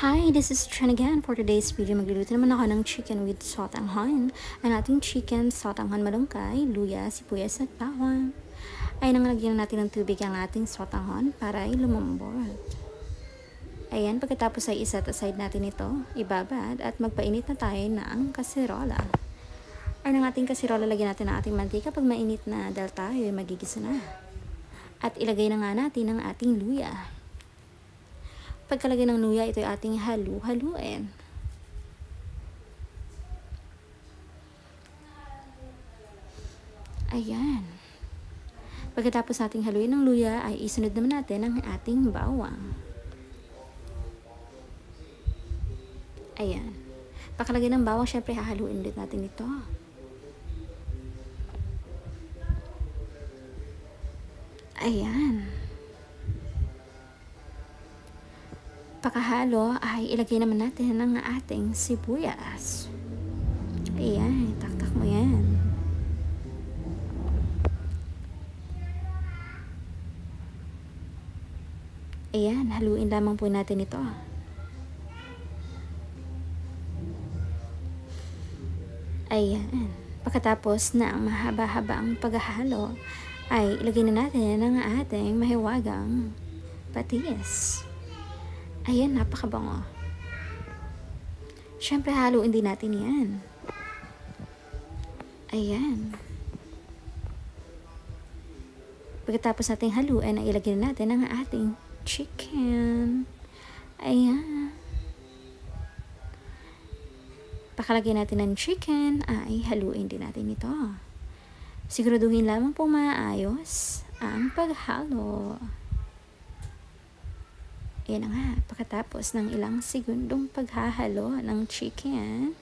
Hi, this is Trin again. For today's video, magluluto naman ako ng chicken with sotanghon. Ang ating chicken, sotanghon malunggay, luya, sibuyas at bawang. Ay nanglagyan natin ng tubig ang ating sotanghon para ay lumambot. Ayan, pagkatapos ay iset aside natin ito, ibabad at magpainit na tayo ng kasirola. Ay ng ating kasirola, lagyan natin ang ating mantika pag mainit na dahil tayo ay magigisa na. At ilagay na nga natin ang ating luya. Pagkalagay ng luya, ito ay ating halu-haluin. Ayan. Pagkatapos nating haluin ng luya, ay isunod naman natin ang ating bawang. Ayan. Pagkalagay ng bawang, syempre hahaluin ulit natin ito. Ayan. Pagkahalo ay ilagay naman natin ang ating sibuyas. Ayan, taktak mo yan. Ayan, haluin lamang po natin ito. Ayan, pagkatapos na ang mahaba-habang paghahalo, ay ilagay na natin ang ating mahiwagang patis. Ayan, napakabango. Siyempre, haluin din natin yan. Ayan. Pagkatapos natin haluin, ay ilagay natin ang ating chicken. Ayan. Pakalagay natin ng chicken, ay haluin din natin ito. Siguraduhin lamang po maayos ang paghalo. Ayan na nga, pagkatapos ng ilang segundong paghahalo ng chicken,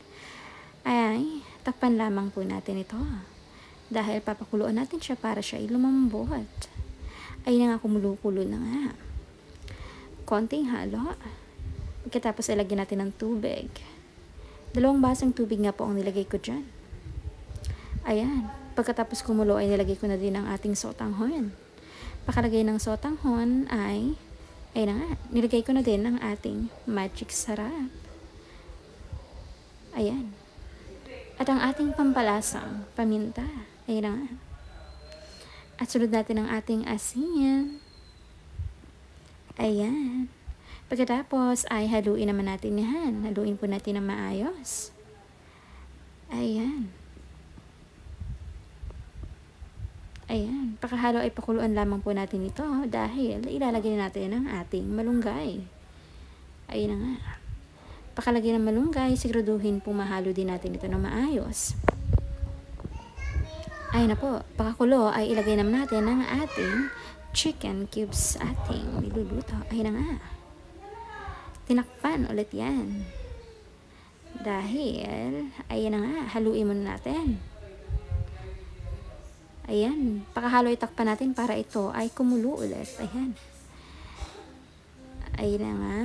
ay takpan lamang po natin ito. Dahil papakuluan natin siya para siya ay lumambot. Ay na nga, kumulo-kulo na nga. Konting halo. Pagkatapos ilagyan natin ng tubig. 2 basong tubig nga po ang nilagay ko dyan. Ayan, pagkatapos kumulo ay nilagay ko na din ang ating sotanghon. Pakalagay ng sotanghon ay na nga, nilagay ko na din ang ating magic sarap. Ayan. At ang ating pampalasang paminta. Ayan na nga. At sunod natin ang ating asin. Ayan. Pagkatapos ay haluin naman natin yan. Haluin po natin ng maayos. Ayan. Ayan, pakahalo ay pakuluan lamang po natin ito dahil ilalagay natin ang ating malunggay. Ayan na nga. Pakalagay ng malunggay, siguraduhin po mahalo din natin ito na maayos. Ayan na po, pakakulo ay ilagay naman natin ang ating chicken cubes ating niluluto. Ayan na nga. Tinakpan ulit yan. Dahil, ayan na nga, haluin muna natin. Ayan, pakahalo itakpan natin para ito ay kumulo ulit. Ayan. Ayan na nga.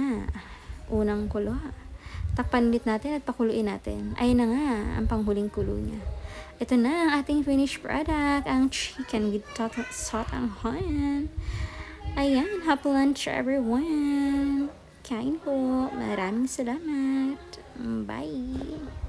Unang kulo. Takpan ulit natin at pakuluin natin. Ayan na nga, ang panghuling kulo niya. Ito na ang ating finished product, ang chicken with sotanghon. Ayan, happy lunch everyone. Kain po. Maraming salamat. Bye.